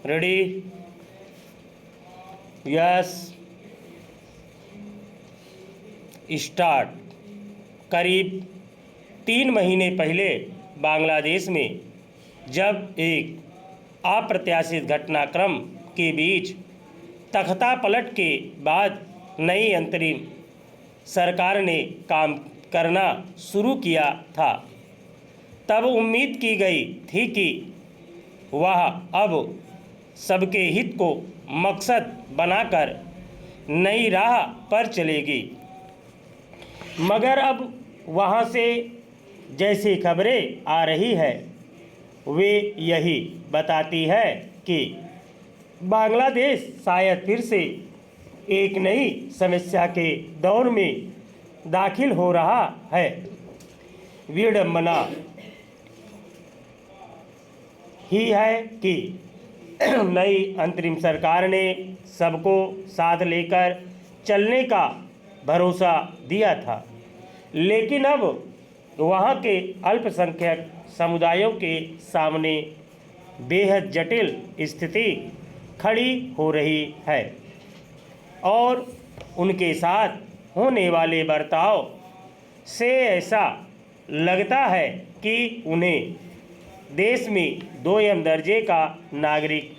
Ready? Yes, start. करीब 3 महीने पहले बांग्लादेश में जब एक अप्रत्याशित घटनाक्रम के बीच तख्ता पलट के बाद नई अंतरिम सरकार ने काम करना शुरू किया था, तब उम्मीद की गई थी कि वह अब सबके हित को मकसद बनाकर नई राह पर चलेगी। मगर अब वहाँ से जैसी खबरें आ रही है वे यही बताती है कि बांग्लादेश शायद फिर से एक नई समस्या के दौर में दाखिल हो रहा है। विडंबना ही है कि नई अंतरिम सरकार ने सबको साथ लेकर चलने का भरोसा दिया था, लेकिन अब वहाँ के अल्पसंख्यक समुदायों के सामने बेहद जटिल स्थिति खड़ी हो रही है और उनके साथ होने वाले बर्ताव से ऐसा लगता है कि उन्हें देश में 2 दर्जे का नागरिक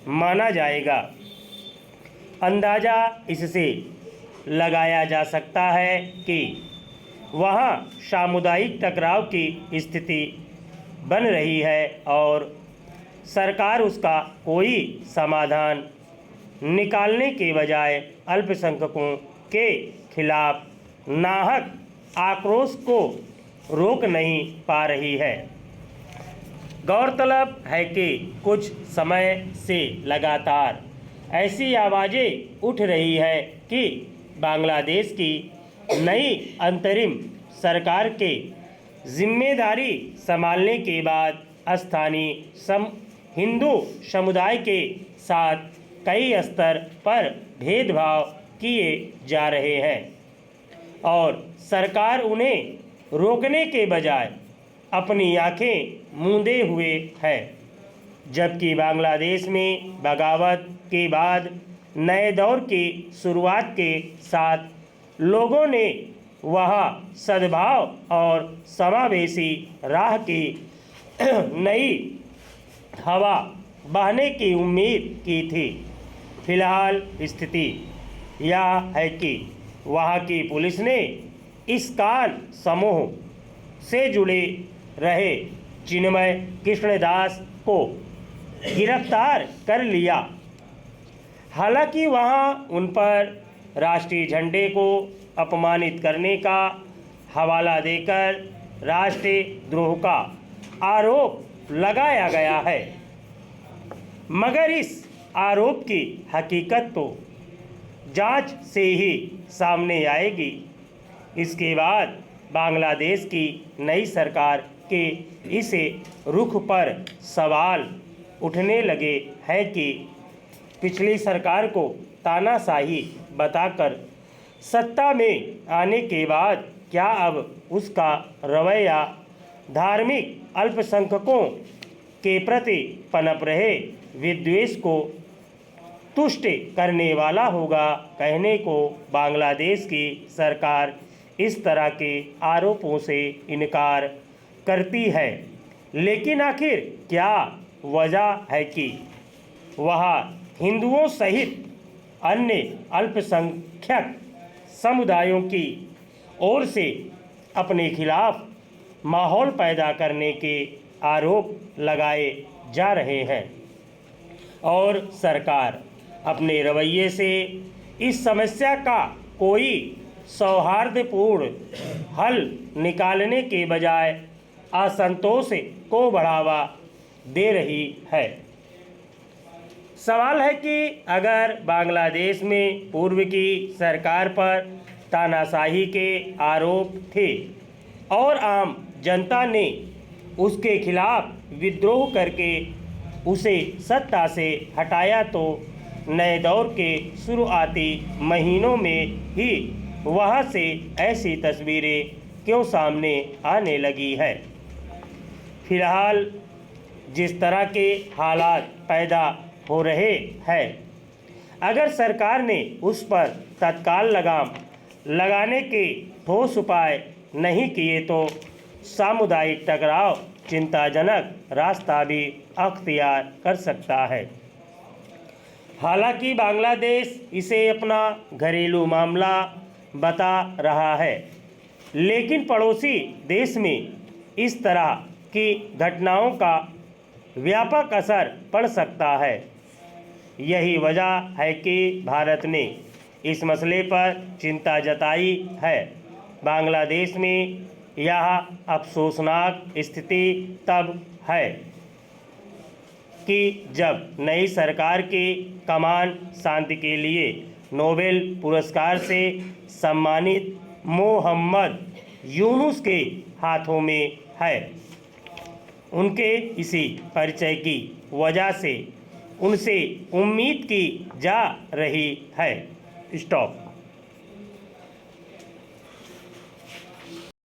माना जाएगा। अंदाज़ा इससे लगाया जा सकता है कि वहाँ सामुदायिक टकराव की स्थिति बन रही है और सरकार उसका कोई समाधान निकालने के बजाय अल्पसंख्यकों के खिलाफ नाहक आक्रोश को रोक नहीं पा रही है। गौरतलब है कि कुछ समय से लगातार ऐसी आवाज़ें उठ रही है कि बांग्लादेश की नई अंतरिम सरकार के जिम्मेदारी संभालने के बाद स्थानीय हिंदू समुदाय के साथ कई स्तर पर भेदभाव किए जा रहे हैं और सरकार उन्हें रोकने के बजाय अपनी आंखें मूंदे हुए है। जबकि बांग्लादेश में बगावत के बाद नए दौर की शुरुआत के साथ लोगों ने वहाँ सद्भाव और समावेशी राह की नई हवा बहने की उम्मीद की थी। फिलहाल स्थिति यह है कि वहाँ की पुलिस ने इस कान समूह से जुड़े रहे चिन्मय कृष्णदास को गिरफ्तार कर लिया। हालांकि वहाँ उन पर राष्ट्रीय झंडे को अपमानित करने का हवाला देकर राष्ट्रीय द्रोह का आरोप लगाया गया है, मगर इस आरोप की हकीकत तो जांच से ही सामने आएगी। इसके बाद बांग्लादेश की नई सरकार के इस रुख पर सवाल उठने लगे हैं कि पिछली सरकार को तानाशाही बताकर सत्ता में आने के बाद क्या अब उसका रवैया धार्मिक अल्पसंख्यकों के प्रति पनप रहे विद्वेष को तुष्ट करने वाला होगा। कहने को बांग्लादेश की सरकार इस तरह के आरोपों से इनकार करती है, लेकिन आखिर क्या वजह है कि वह हिंदुओं सहित अन्य अल्पसंख्यक समुदायों की ओर से अपने खिलाफ माहौल पैदा करने के आरोप लगाए जा रहे हैं और सरकार अपने रवैये से इस समस्या का कोई सौहार्दपूर्ण हल निकालने के बजाय असंतोष को बढ़ावा दे रही है। सवाल है कि अगर बांग्लादेश में पूर्व की सरकार पर तानाशाही के आरोप थे और आम जनता ने उसके खिलाफ विद्रोह करके उसे सत्ता से हटाया, तो नए दौर के शुरुआती महीनों में ही वहाँ से ऐसी तस्वीरें क्यों सामने आने लगी है। फिलहाल जिस तरह के हालात पैदा हो रहे हैं। अगर सरकार ने उस पर तत्काल लगाम लगाने के ठोस उपाय नहीं किए तो सामुदायिक टकराव चिंताजनक रास्ता भी अख्तियार कर सकता है। हालांकि बांग्लादेश इसे अपना घरेलू मामला बता रहा है, लेकिन पड़ोसी देश में इस तरह की घटनाओं का व्यापक असर पड़ सकता है। यही वजह है कि भारत ने इस मसले पर चिंता जताई है। बांग्लादेश में यह अफसोसनाक स्थिति तब है कि जब नई सरकार की कमान शांति के लिए नोबेल पुरस्कार से सम्मानित मोहम्मद यूनुस के हाथों में है। उनके इसी परिचय की वजह से उनसे उम्मीद की जा रही है। स्टॉप।